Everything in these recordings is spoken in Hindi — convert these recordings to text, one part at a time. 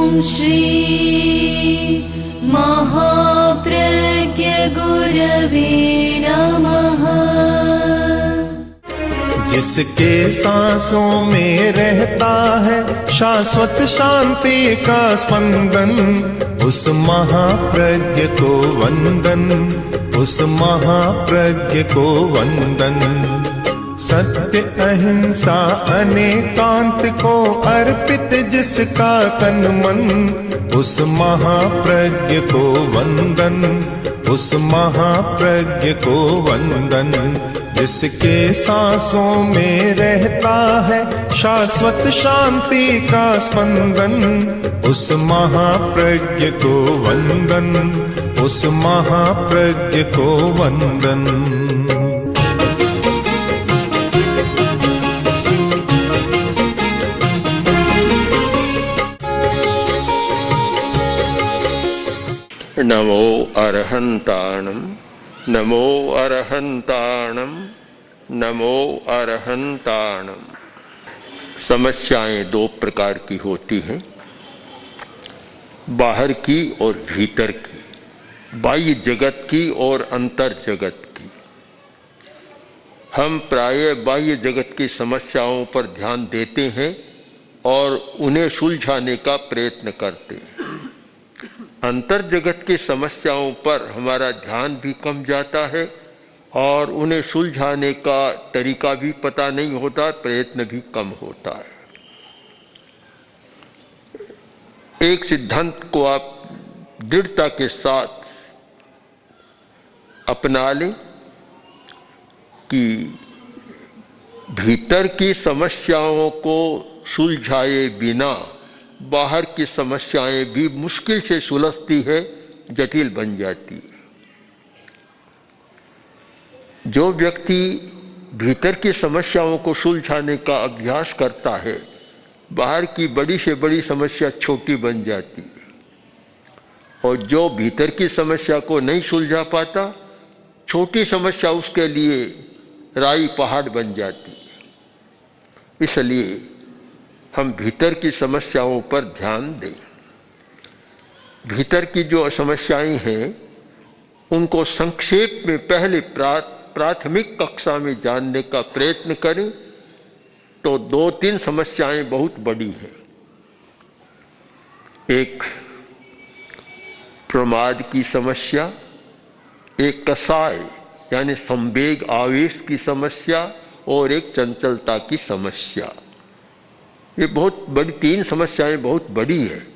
श्री महाप्रज्ञ गुरवे नमः। जिसके सांसों में रहता है शाश्वत शांति का स्पंदन, उस महाप्रज्ञ को वंदन, उस महाप्रज्ञ को वंदन। सत्य अहिंसा अनेकांत को अर्पित जिसका तन मन, उस महाप्रज्ञ को वंदन, उस महाप्रज्ञ को वंदन। जिसके सांसों में रहता है शाश्वत शांति का स्पंदन, उस महाप्रज्ञ को वंदन, उस महाप्रज्ञ को वंदन। नमो अरहंताणं, नमो अरहंताणं, नमो अरहंताणं। समस्याएं दो प्रकार की होती हैं, बाहर की और भीतर की, बाह्य जगत की और अंतर जगत की। हम प्रायः बाह्य जगत की समस्याओं पर ध्यान देते हैं और उन्हें सुलझाने का प्रयत्न करते हैं। अंतर जगत की समस्याओं पर हमारा ध्यान भी कम जाता है और उन्हें सुलझाने का तरीका भी पता नहीं होता, प्रयत्न भी कम होता है। एक सिद्धांत को आप दृढ़ता के साथ अपना लें कि भीतर की समस्याओं को सुलझाए बिना बाहर की समस्याएं भी मुश्किल से सुलझती है, जटिल बन जाती है। जो व्यक्ति भीतर की समस्याओं को सुलझाने का अभ्यास करता है, बाहर की बड़ी से बड़ी समस्या छोटी बन जाती है, और जो भीतर की समस्या को नहीं सुलझा पाता, छोटी समस्या उसके लिए राई पहाड़ बन जाती है। इसलिए हम भीतर की समस्याओं पर ध्यान दें। भीतर की जो समस्याएं हैं उनको संक्षेप में पहले प्राथमिक कक्षा में जानने का प्रयत्न करें तो दो तीन समस्याएं बहुत बड़ी हैं। एक प्रमाद की समस्या, एक कसाय यानी संवेग आवेश की समस्या, और एक चंचलता की समस्या। ये बहुत बड़ी तीन समस्याएं बहुत बड़ी है।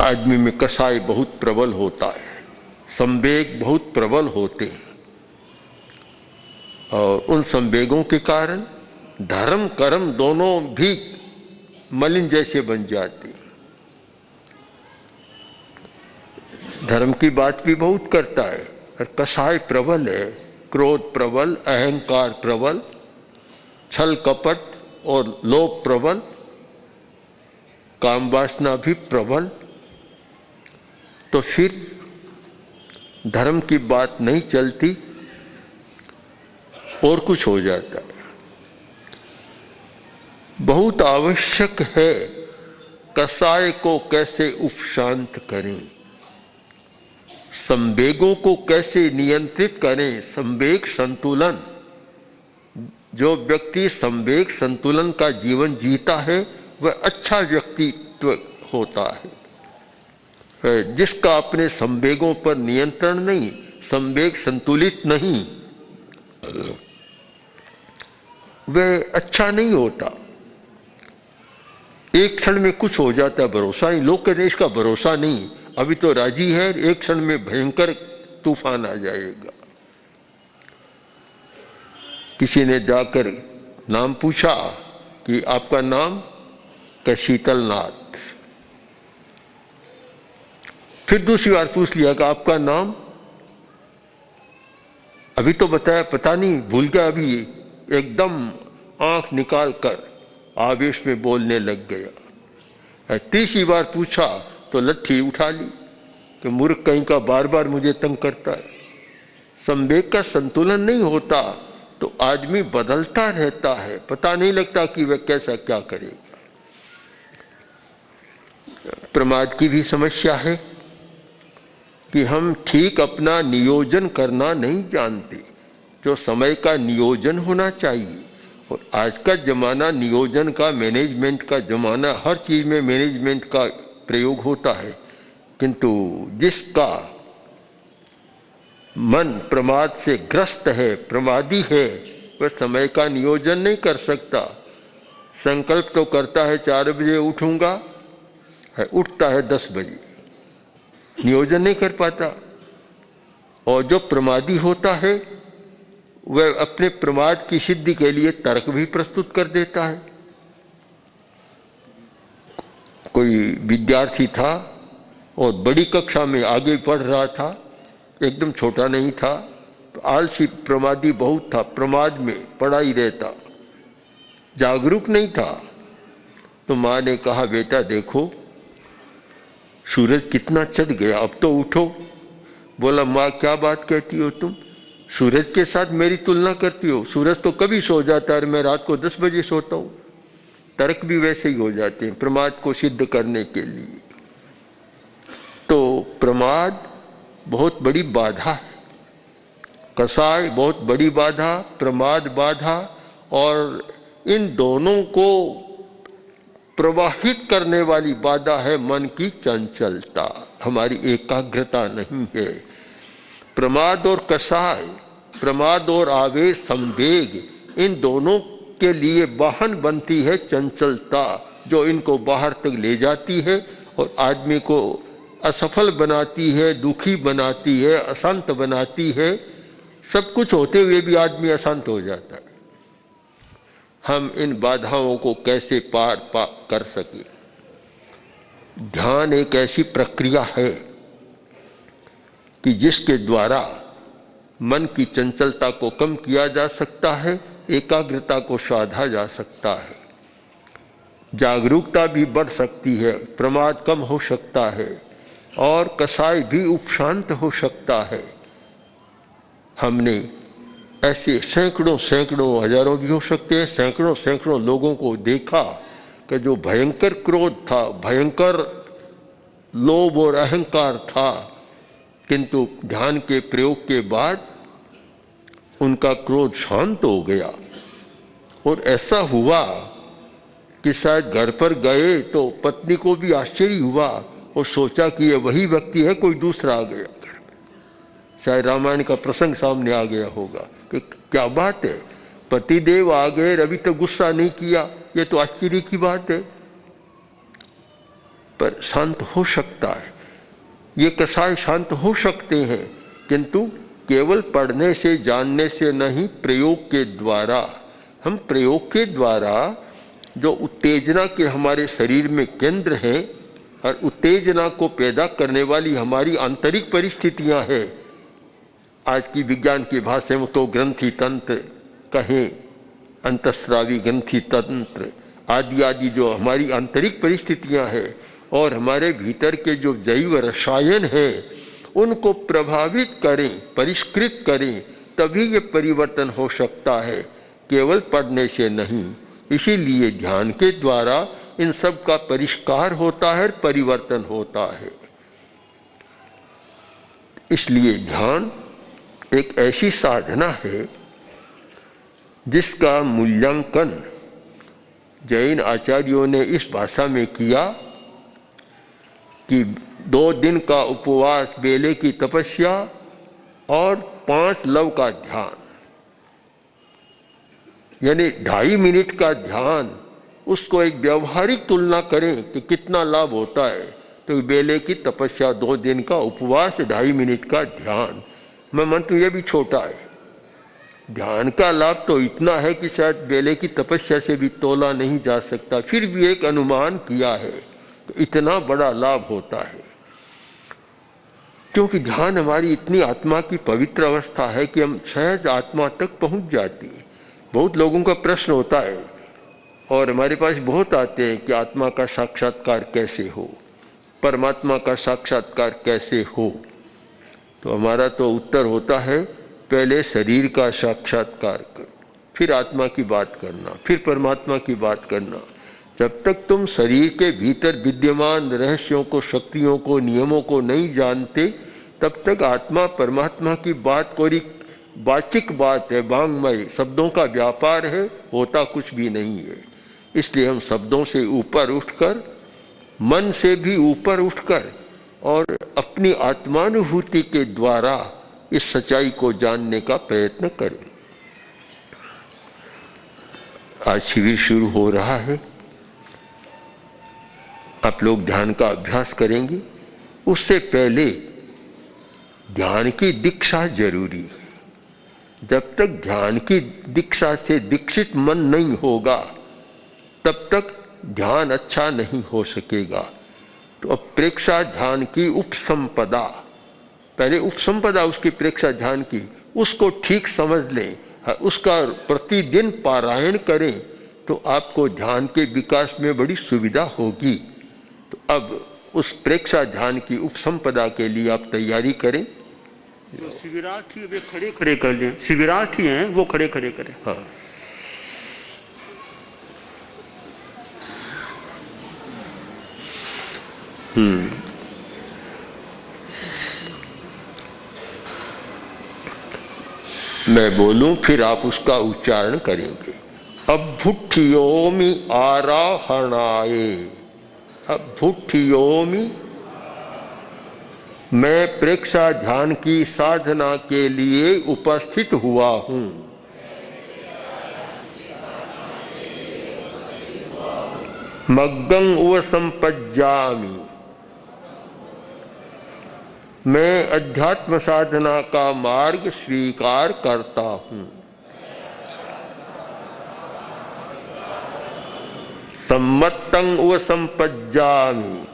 आदमी में कसाय बहुत प्रबल होता है, संवेग बहुत प्रबल होते हैं, और उन संवेगों के कारण धर्म कर्म दोनों भी मलिन जैसे बन जाते हैं। धर्म की बात भी बहुत करता है और कसाय प्रबल है, क्रोध प्रबल, अहंकार प्रबल, छल कपट और लोभ प्रबल, काम वासना भी प्रबल। तो फिर धर्म की बात नहीं चलती और कुछ हो जाता है। बहुत आवश्यक है कसाय को कैसे उपशांत करें, संवेगों को कैसे नियंत्रित करें। संवेग संतुलन, जो व्यक्ति संवेग संतुलन का जीवन जीता है वह अच्छा व्यक्तित्व होता है। जिसका अपने संवेगों पर नियंत्रण नहीं, संवेग संतुलित नहीं, वह अच्छा नहीं होता। एक क्षण में कुछ हो जाता है, भरोसा नहीं। लोग कहते हैं इसका भरोसा नहीं, अभी तो राजी है, एक क्षण में भयंकर तूफान आ जाएगा। किसी ने जाकर नाम पूछा कि आपका नाम? का शीतलनाथ। फिर दूसरी बार पूछ लिया कि आपका नाम? अभी तो बताया, पता नहीं, भूल गया। अभी एकदम आंख निकाल कर आवेश में बोलने लग गया। तीसरी बार पूछा तो लट्ठी उठा ली कि मूर्ख कहीं का बार बार मुझे तंग करता है। संवेग का संतुलन नहीं होता तो आदमी बदलता रहता है, पता नहीं लगता कि वह कैसा क्या करेगा। प्रमाद की भी समस्या है कि हम ठीक अपना नियोजन करना नहीं जानते, जो समय का नियोजन होना चाहिए। और आज का ज़माना नियोजन का, मैनेजमेंट का ज़माना, हर चीज़ में मैनेजमेंट का प्रयोग होता है, किंतु जिसका मन प्रमाद से ग्रस्त है, प्रमादी है, वह समय का नियोजन नहीं कर सकता। संकल्प तो करता है 4 बजे उठूंगा, उठता है 10 बजे, नियोजन नहीं कर पाता। और जो प्रमादी होता है वह अपने प्रमाद की सिद्धि के लिए तर्क भी प्रस्तुत कर देता है। कोई विद्यार्थी था और बड़ी कक्षा में आगे पढ़ रहा था, एकदम छोटा नहीं था, तो आलसी प्रमादी बहुत था, प्रमाद में पड़ा ही रहता, जागरूक नहीं था। तो माँ ने कहा, बेटा देखो सूरज कितना चढ़ गया, अब तो उठो। बोला, माँ क्या बात कहती हो तुम, सूरज के साथ मेरी तुलना करती हो? सूरज तो कभी सो जाता है और मैं रात को 10 बजे सोता हूँ। तर्क भी वैसे ही हो जाते हैं प्रमाद को सिद्ध करने के लिए। तो प्रमाद बहुत बड़ी बाधा है, कसाय बहुत बड़ी बाधा, प्रमाद बाधा, और इन दोनों को प्रवाहित करने वाली बाधा है मन की चंचलता, हमारी एकाग्रता नहीं है। प्रमाद और कसाय, प्रमाद और आवेश संवेग, इन दोनों के लिए वाहन बनती है चंचलता, जो इनको बाहर तक ले जाती है और आदमी को असफल बनाती है, दुखी बनाती है, अशांत बनाती है। सब कुछ होते हुए भी आदमी अशांत हो जाता है। हम इन बाधाओं को कैसे पार कर सके? ध्यान एक ऐसी प्रक्रिया है कि जिसके द्वारा मन की चंचलता को कम किया जा सकता है, एकाग्रता को साधा जा सकता है, जागरूकता भी बढ़ सकती है, प्रमाद कम हो सकता है और कसाय भी उपशांत हो सकता है। हमने ऐसे सैकड़ों सैकड़ों, हजारों भी हो सकते हैं, सैकड़ों सैकड़ों लोगों को देखा कि जो भयंकर क्रोध था, भयंकर लोभ और अहंकार था, किंतु ध्यान के प्रयोग के बाद उनका क्रोध शांत हो गया। और ऐसा हुआ कि शायद घर पर गए तो पत्नी को भी आश्चर्य हुआ और सोचा कि ये वही व्यक्ति है, कोई दूसरा आ गया घर में। शायद रामायण का प्रसंग सामने आ गया होगा कि क्या बात है, पतिदेव आ गए, अभी तक गुस्सा नहीं किया, ये तो आश्चर्य की बात है। पर शांत हो सकता है, ये कसाय शांत हो सकते हैं, किंतु केवल पढ़ने से, जानने से नहीं, प्रयोग के द्वारा। हम प्रयोग के द्वारा जो उत्तेजना के हमारे शरीर में केंद्र हैं और उत्तेजना को पैदा करने वाली हमारी आंतरिक परिस्थितियां हैं, आज की विज्ञान की भाषा में तो ग्रंथि तंत्र कहें, अंतस्रावी ग्रंथि तंत्र आदि आदि जो हमारी आंतरिक परिस्थितियां हैं और हमारे भीतर के जो जैव रसायन हैं, उनको प्रभावित करें, परिष्कृत करें, तभी ये परिवर्तन हो सकता है, केवल पढ़ने से नहीं। इसीलिए ध्यान के द्वारा इन सब का परिष्कार होता है, परिवर्तन होता है। इसलिए ध्यान एक ऐसी साधना है जिसका मूल्यांकन जैन आचार्यों ने इस भाषा में किया कि 2 दिन का उपवास, बेले की तपस्या और 5 लव का ध्यान, यानी 2.5 मिनट का ध्यान, उसको एक व्यवहारिक तुलना करें कि कितना लाभ होता है, तो बेले की तपस्या, 2 दिन का उपवास, 2.5 मिनट का ध्यान। मैं मानता हूँ ये भी छोटा है। ध्यान का लाभ तो इतना है कि शायद बेले की तपस्या से भी तोला नहीं जा सकता, फिर भी एक अनुमान किया है तो इतना बड़ा लाभ होता है, क्योंकि ध्यान हमारी इतनी आत्मा की पवित्र अवस्था है कि हम सहज आत्मा तक पहुंच जाती है। बहुत लोगों का प्रश्न होता है और हमारे पास बहुत आते हैं कि आत्मा का साक्षात्कार कैसे हो, परमात्मा का साक्षात्कार कैसे हो। तो हमारा तो उत्तर होता है, पहले शरीर का साक्षात्कार करो। फिर आत्मा की बात करना, फिर परमात्मा की बात करना। जब तक तुम शरीर के भीतर विद्यमान रहस्यों को, शक्तियों को, नियमों को नहीं जानते, तब तक आत्मा परमात्मा की बात कोई वाचिक बात है, वांग्मय शब्दों का व्यापार है, होता कुछ भी नहीं है। इसलिए हम शब्दों से ऊपर उठकर, मन से भी ऊपर उठकर और अपनी आत्मानुभूति के द्वारा इस सच्चाई को जानने का प्रयत्न करें। आज शिविर शुरू हो रहा है, आप लोग ध्यान का अभ्यास करेंगे। उससे पहले ध्यान की दीक्षा जरूरी है। जब तक ध्यान की दीक्षा से दीक्षित मन नहीं होगा, तब तक ध्यान अच्छा नहीं हो सकेगा। तो अब प्रेक्षा ध्यान की उपसंपदा, पहले उपसंपदा उसकी प्रेक्षा ध्यान की, उसको ठीक समझ लें, उसका प्रतिदिन पारायण करें, तो आपको ध्यान के विकास में बड़ी सुविधा होगी। तो अब उस प्रेक्षा ध्यान की उपसंपदा के लिए आप तैयारी करें। जो शिविरार्थी वे खड़े खड़े कर लें, शिविरार्थी हैं वो खड़े खड़े करें। हाँ, मैं बोलूं फिर आप उसका उच्चारण करेंगे। अभुठ्ठियोमि आराहणाय, अभुठ्ठियोमि, मैं प्रेक्षा ध्यान की साधना के लिए उपस्थित हुआ हूं। मग्गं उव संपज्जामि, मैं अध्यात्म साधना का मार्ग स्वीकार करता हूं। सम्मत्तं उव संपज्जामि,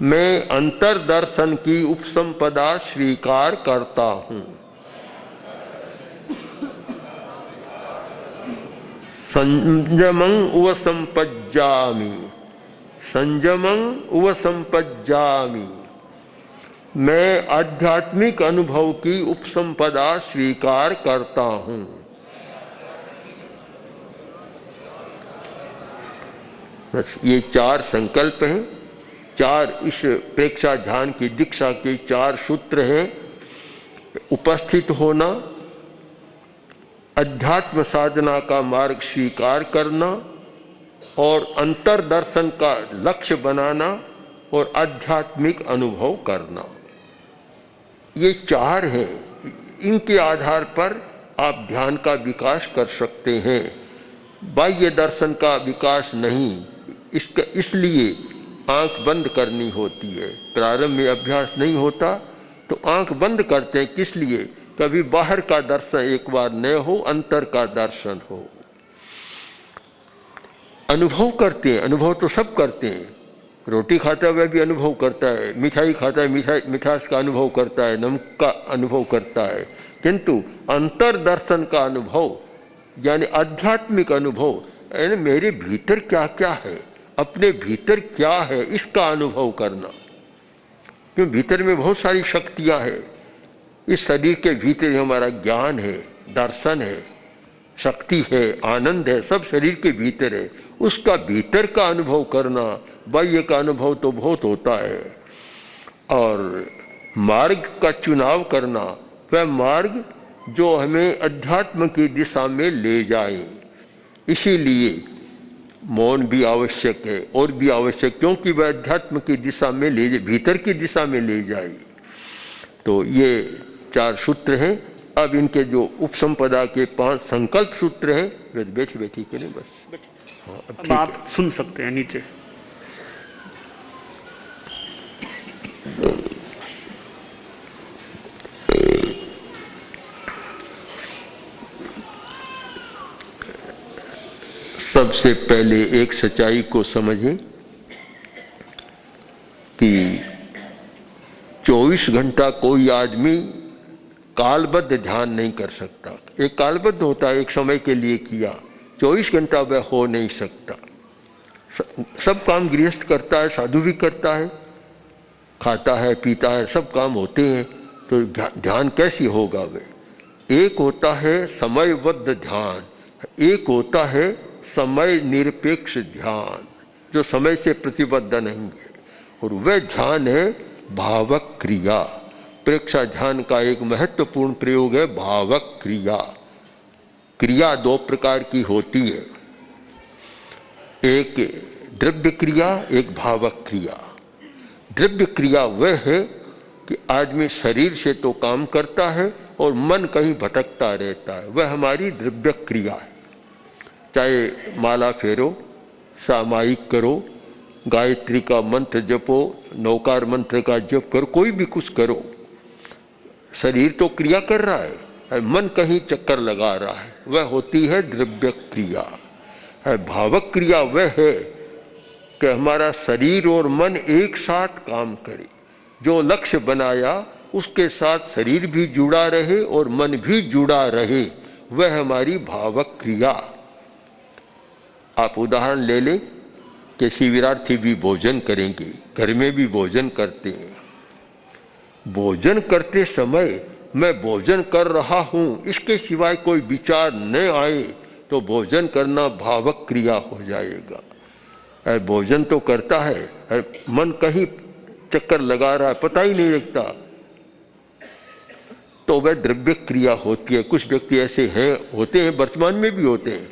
मैं अंतर्दर्शन की उपसंपदा स्वीकार करता हूं। संयमं उव संपज्जामि, संयमं उव संपज्जामि, मैं आध्यात्मिक अनुभव की उपसंपदा स्वीकार करता हूं। बस ये 4 संकल्प हैं, 4 इस प्रेक्षा ध्यान की दीक्षा के 4 सूत्र हैं। उपस्थित होना, अध्यात्म साधना का मार्ग स्वीकार करना, और अंतर्दर्शन का लक्ष्य बनाना, और आध्यात्मिक अनुभव करना। ये 4 हैं। इनके आधार पर आप ध्यान का विकास कर सकते हैं। बाह्य दर्शन का विकास नहीं। इसलिए आंख बंद करनी होती है। प्रारंभ में अभ्यास नहीं होता तो आंख बंद करते हैं। किस लिए? कभी बाहर का दर्शन एक बार न हो, अंतर का दर्शन हो। अनुभव करते हैं, अनुभव तो सब करते हैं। रोटी खाता हुआ भी अनुभव करता है, मिठाई खाता है, मिठास का अनुभव करता है, नमक का अनुभव करता है, किंतु अंतर दर्शन का अनुभव यानी आध्यात्मिक अनुभव, यानी मेरे भीतर क्या क्या है, अपने भीतर क्या है, इसका अनुभव करना। क्यों? भीतर में बहुत सारी शक्तियां हैं। इस शरीर के भीतर हमारा ज्ञान है, दर्शन है, शक्ति है, आनंद है, सब शरीर के भीतर है। उसका भीतर का अनुभव करना, बाह्य का अनुभव तो बहुत होता है। और मार्ग का चुनाव करना, वह मार्ग जो हमें अध्यात्म की दिशा में ले जाए। इसीलिए मौन भी आवश्यक है और भी आवश्यक, क्योंकि वह अध्यात्म की दिशा में ले जाए, भीतर की दिशा में ले जाए। तो ये 4 सूत्र हैं। अब इनके जो उपसंपदा के 5 संकल्प सूत्र हैं, वे बैठी बैठी करें बस। हाँ, अब आप सुन सकते हैं नीचे। सबसे पहले एक सच्चाई को समझें कि 24 घंटा कोई आदमी कालबद्ध ध्यान नहीं कर सकता। एक कालबद्ध होता है, एक समय के लिए किया, 24 घंटा वह हो नहीं सकता। सब काम गृहस्थ करता है, साधु भी करता है, खाता है, पीता है, सब काम होते हैं, तो ध्यान कैसी होगा वे? एक होता है समयबद्ध ध्यान, एक होता है समय निरपेक्ष ध्यान जो समय से प्रतिबद्ध नहीं है, और वह ध्यान है भावक क्रिया। प्रेक्षा ध्यान का एक महत्वपूर्ण प्रयोग है भावक क्रिया। क्रिया दो प्रकार की होती है, एक द्रव्य क्रिया, एक भावक क्रिया। द्रव्य क्रिया वह है कि आदमी शरीर से तो काम करता है और मन कहीं भटकता रहता है, वह हमारी द्रव्य क्रिया है। चाहे माला फेरो, सामायिक करो, गायत्री का मंत्र जपो, नौकार मंत्र का जप करो, कोई भी कुछ करो, शरीर तो क्रिया कर रहा है, मन कहीं चक्कर लगा रहा है, वह होती है द्रव्य क्रिया। भावक क्रिया वह है कि हमारा शरीर और मन एक साथ काम करे, जो लक्ष्य बनाया उसके साथ शरीर भी जुड़ा रहे और मन भी जुड़ा रहे, वह हमारी भावक क्रिया। आप उदाहरण ले लें कि शिविरार्थी भी भोजन करेंगे, घर में भी भोजन करते हैं। भोजन करते समय मैं भोजन कर रहा हूँ इसके सिवाय कोई विचार न आए तो भोजन करना भावक क्रिया हो जाएगा। भोजन तो करता है, मन कहीं चक्कर लगा रहा है, पता ही नहीं लगता, तो वह द्रव्य क्रिया होती है। कुछ व्यक्ति ऐसे हैं, होते हैं, वर्तमान में भी होते हैं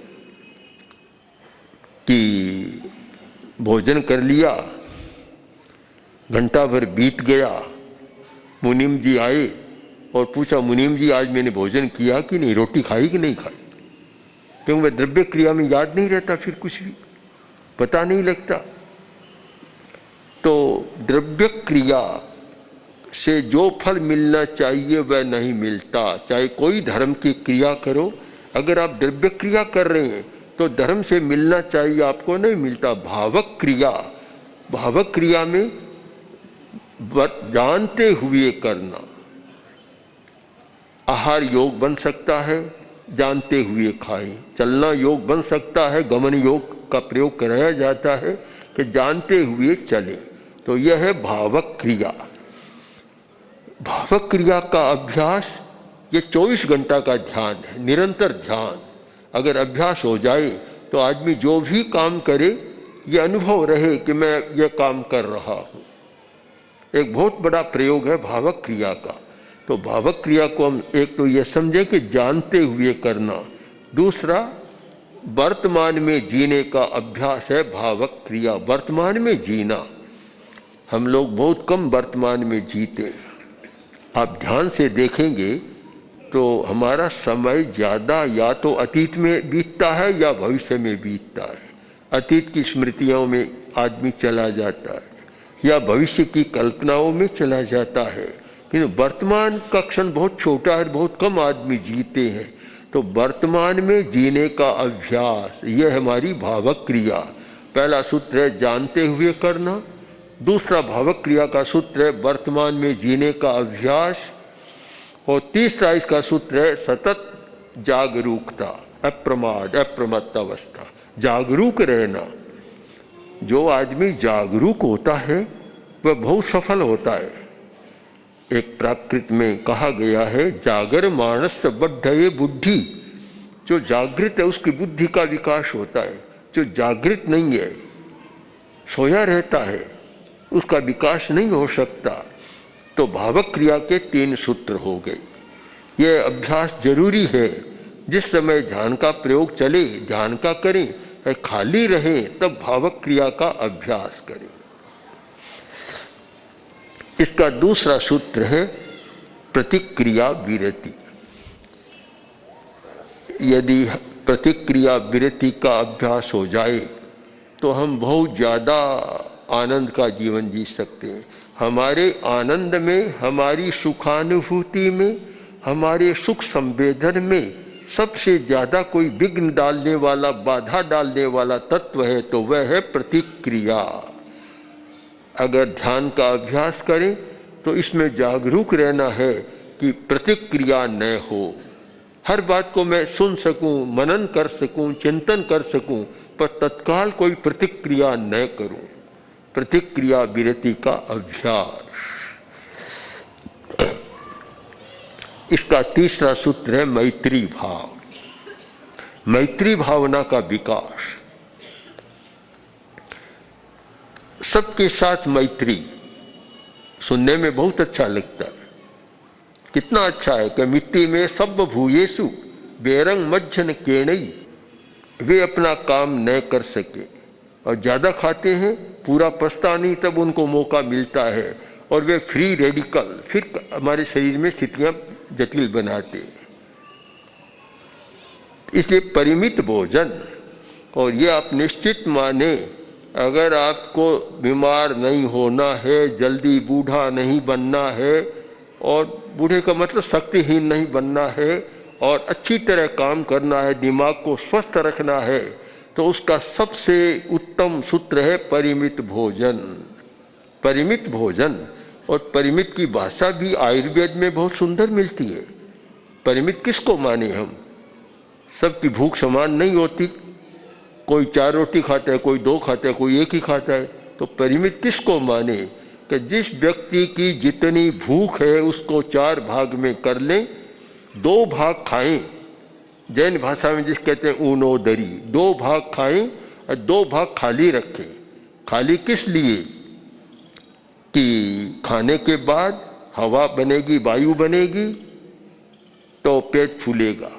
कि भोजन कर लिया, घंटा भर बीत गया, मुनीम जी आए और पूछा, मुनीम जी आज मैंने भोजन किया कि नहीं, रोटी खाई कि नहीं खाई? क्योंकि वह द्रव्य क्रिया में याद नहीं रहता, फिर कुछ भी पता नहीं लगता। तो द्रव्य क्रिया से जो फल मिलना चाहिए वह नहीं मिलता। चाहे कोई धर्म की क्रिया करो, अगर आप द्रव्य क्रिया कर रहे हैं तो धर्म से मिलना चाहिए, आपको नहीं मिलता। भावक क्रिया, भावक क्रिया में जानते हुए करना। आहार योग बन सकता है, जानते हुए खाएं। चलना योग बन सकता है, गमन योग का प्रयोग कराया जाता है कि जानते हुए चलें। तो यह है भावक क्रिया। भावक क्रिया का अभ्यास ये 24 घंटा का ध्यान है, निरंतर ध्यान। अगर अभ्यास हो जाए तो आदमी जो भी काम करे ये अनुभव रहे कि मैं ये काम कर रहा हूँ। एक बहुत बड़ा प्रयोग है भावक क्रिया का। तो भावक क्रिया को हम एक तो ये समझें कि जानते हुए करना, दूसरा वर्तमान में जीने का अभ्यास है भावक क्रिया। वर्तमान में जीना, हम लोग बहुत कम वर्तमान में जीते हैं। आप ध्यान से देखेंगे तो हमारा समय ज़्यादा या तो अतीत में बीतता है या भविष्य में बीतता है। अतीत की स्मृतियों में आदमी चला जाता है या भविष्य की कल्पनाओं में चला जाता है, लेकिन वर्तमान का क्षण बहुत छोटा है, बहुत कम आदमी जीते हैं। तो वर्तमान में जीने का अभ्यास, यह हमारी भावक क्रिया। पहला सूत्र है जानते हुए करना, दूसरा भावक क्रिया का सूत्र है वर्तमान में जीने का अभ्यास, और तीसरा इसका सूत्र है सतत जागरूकता, अप्रमाद, अप्रमत्त अवस्था, जागरूक रहना। जो आदमी जागरूक होता है वह बहुत सफल होता है। एक प्राकृत में कहा गया है, जागर मानस बद्धये बुद्धि। जो जागृत है उसकी बुद्धि का विकास होता है, जो जागृत नहीं है, सोया रहता है, उसका विकास नहीं हो सकता। तो भावक क्रिया के 3 सूत्र हो गए। यह अभ्यास जरूरी है। जिस समय ध्यान का प्रयोग चले ध्यान का करें, खाली रहें तब भावक क्रिया का अभ्यास करें। इसका दूसरा सूत्र है प्रतिक्रिया विरति। यदि प्रतिक्रिया विरति का अभ्यास हो जाए तो हम बहुत ज़्यादा आनंद का जीवन जी सकते हैं। हमारे आनंद में, हमारी सुखानुभूति में, हमारे सुख संवेदन में सबसे ज़्यादा कोई विघ्न डालने वाला, बाधा डालने वाला तत्व है तो वह है प्रतिक्रिया। अगर ध्यान का अभ्यास करें तो इसमें जागरूक रहना है कि प्रतिक्रिया न हो। हर बात को मैं सुन सकूं, मनन कर सकूं, चिंतन कर सकूं, पर तत्काल कोई प्रतिक्रिया न करूं। प्रतिक्रिया विरति का अभ्यास। इसका तीसरा सूत्र है मैत्री भाव, मैत्री भावना का विकास। सबके साथ मैत्री सुनने में बहुत अच्छा लगता है। कितना अच्छा है कि मिट्टी में सब भूयेसु बेरंग मज्जन केणई, वे अपना काम न कर सके और ज़्यादा खाते हैं, पूरा पछता नहीं, तब उनको मौका मिलता है और वे फ्री रेडिकल फिर हमारे शरीर में स्थितियाँ जटिल बनाते हैं। इसलिए परिमित भोजन, और ये आप निश्चित माने, अगर आपको बीमार नहीं होना है, जल्दी बूढ़ा नहीं बनना है, और बूढ़े का मतलब शक्तिहीन नहीं बनना है, और अच्छी तरह काम करना है, दिमाग को स्वस्थ रखना है, तो उसका सबसे उत्तम सूत्र है परिमित भोजन। परिमित भोजन, और परिमित की भाषा भी आयुर्वेद में बहुत सुंदर मिलती है। परिमित किसको माने हम? सबकी भूख समान नहीं होती, कोई 4 रोटी खाता है, कोई 2 खाता है, कोई 1 ही खाता है। तो परिमित किसको माने कि जिस व्यक्ति की जितनी भूख है उसको 4 भाग में कर लें, 2 भाग खाएं, जैन भाषा में जिस कहते हैं ऊनोदरी, 2 भाग खाएं और 2 भाग खाली रखें। खाली किस लिए? कि खाने के बाद हवा बनेगी, वायु बनेगी तो पेट फूलेगा,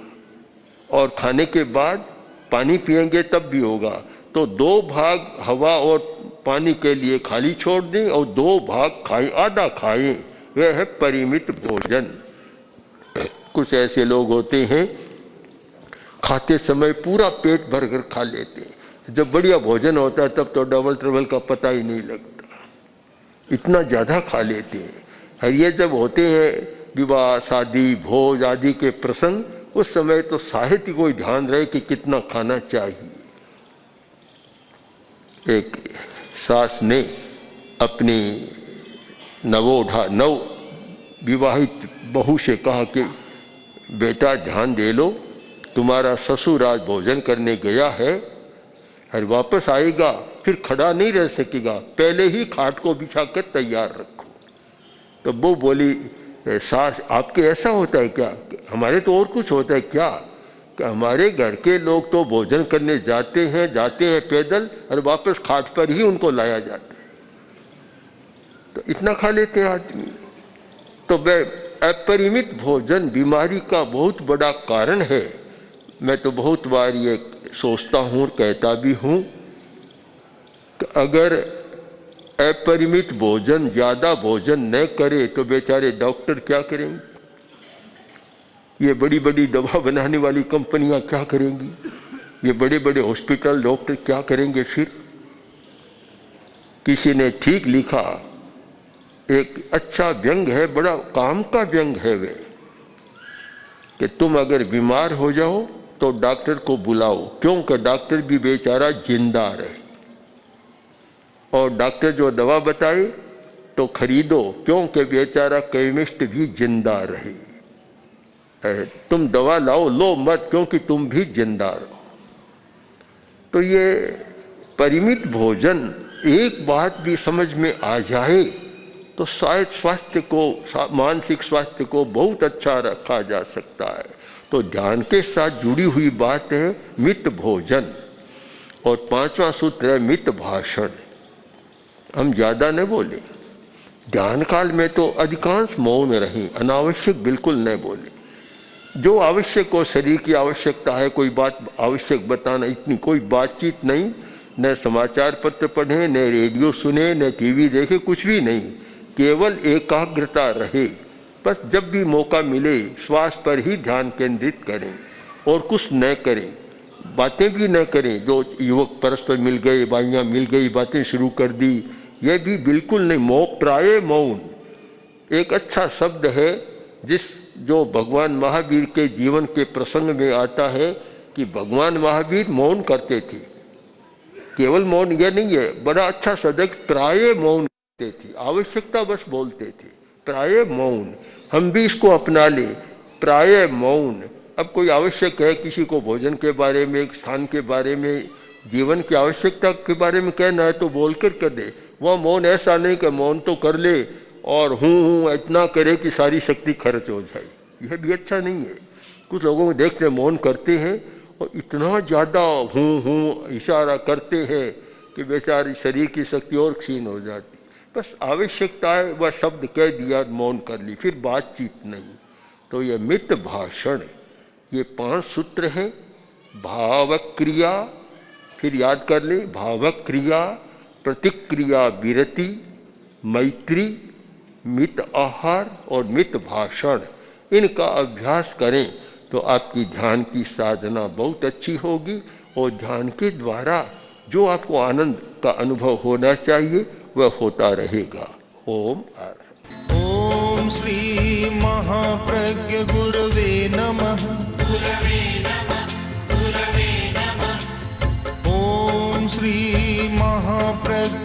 और खाने के बाद पानी पिएंगे तब भी होगा। तो 2 भाग हवा और पानी के लिए खाली छोड़ दें और 2 भाग खाएं, आधा खाएं, वह है परिमित भोजन। कुछ ऐसे लोग होते हैं खाते समय पूरा पेट भर कर खा लेते हैं, जब बढ़िया भोजन होता है तब तो डबल ट्रबल का पता ही नहीं लगता, इतना ज़्यादा खा लेते हैं। और ये जब होते हैं विवाह, शादी, भोज आदि के प्रसंग, उस समय तो साहित्य को ध्यान रहे कि कितना खाना चाहिए। एक सास ने अपनी नव विवाहित बहू से कहा कि बेटा ध्यान दे लो, तुम्हारा ससुर आज भोजन करने गया है और वापस आएगा, फिर खड़ा नहीं रह सकेगा, पहले ही खाट को बिछा कर तैयार रखो। तो वो बोली, सास आपके ऐसा होता है क्या? हमारे तो और कुछ होता है क्या? कि हमारे घर के लोग तो भोजन करने जाते हैं पैदल और वापस खाट पर ही उनको लाया जाता है, तो इतना खा लेते हैं आदमी। तो वह अपरिमित भोजन बीमारी का बहुत बड़ा कारण है। मैं तो बहुत बार ये सोचता हूँ, कहता भी हूँ कि अगर अपरिमित भोजन, ज़्यादा भोजन न करे तो बेचारे डॉक्टर क्या करेंगे? ये बड़ी बड़ी दवा बनाने वाली कंपनियां क्या करेंगी? ये बड़े बड़े हॉस्पिटल, डॉक्टर क्या करेंगे फिर? किसी ने ठीक लिखा, एक अच्छा व्यंग है, बड़ा काम का व्यंग है वे, कि तुम अगर बीमार हो जाओ तो डॉक्टर को बुलाओ, क्योंकि डॉक्टर भी बेचारा जिंदा रहे, और डॉक्टर जो दवा बताए तो खरीदो, क्योंकि बेचारा केमिस्ट भी जिंदा रहे। तुम दवा लाओ, लो मत, क्योंकि तुम भी जिंदा रहो। तो ये परिमित भोजन एक बात भी समझ में आ जाए तो शायद स्वास्थ्य को, मानसिक स्वास्थ्य को बहुत अच्छा रखा जा सकता है। तो ध्यान के साथ जुड़ी हुई बात है मित भोजन। और 5वां सूत्र है मित भाषण। हम ज़्यादा न बोले, ध्यान काल में तो अधिकांश मौन रहें, अनावश्यक बिल्कुल न बोले। जो आवश्यक हो, शरीर की आवश्यकता है, कोई बात आवश्यक बताना, इतनी कोई बातचीत नहीं, न समाचार पत्र पढ़ें, न रेडियो सुने, न टीवी देखे, कुछ भी नहीं, केवल एकाग्रता रहे। बस जब भी मौका मिले श्वास पर ही ध्यान केंद्रित करें और कुछ न करें, बातें भी न करें। जो युवक परस्पर मिल गए, बाइयाँ मिल गई, बातें शुरू कर दी, यह भी बिल्कुल नहीं। प्राय मौन एक अच्छा शब्द है जो भगवान महावीर के जीवन के प्रसंग में आता है कि भगवान महावीर मौन करते थे। केवल मौन यह नहीं है, बड़ा अच्छा शब्द, प्राय मौन करते थे, आवश्यकता बस बोलते थे, प्राय मौन। हम भी इसको अपना ले, प्राय मौन। अब कोई आवश्यक है, किसी को भोजन के बारे में, एक स्थान के बारे में, जीवन की आवश्यकता के बारे में कहना है तो बोल कर दे। वह मौन ऐसा नहीं कि मौन तो कर ले और हूँ इतना करे कि सारी शक्ति खर्च हो जाए, यह भी अच्छा नहीं है। कुछ लोगों को देखते मौन करते हैं और इतना ज़्यादा हूँ इशारा करते हैं कि बेचारी शरीर की शक्ति और क्षीण हो जाती। बस आवश्यकता है वह शब्द कह दिया, मौन कर ली, फिर बातचीत नहीं। तो ये मित भाषण, ये 5 सूत्र हैं। भावक क्रिया, फिर याद कर ले, भावक क्रिया, प्रतिक्रिया विरति, मैत्री, मित आहार और मित भाषण, इनका अभ्यास करें तो आपकी ध्यान की साधना बहुत अच्छी होगी और ध्यान के द्वारा जो आपको आनंद का अनुभव होना चाहिए वह होता रहेगा। ओम आर। ओम श्री महाप्रज्ञ गुरवे नमः। ओम श्री महाप्रज्ञ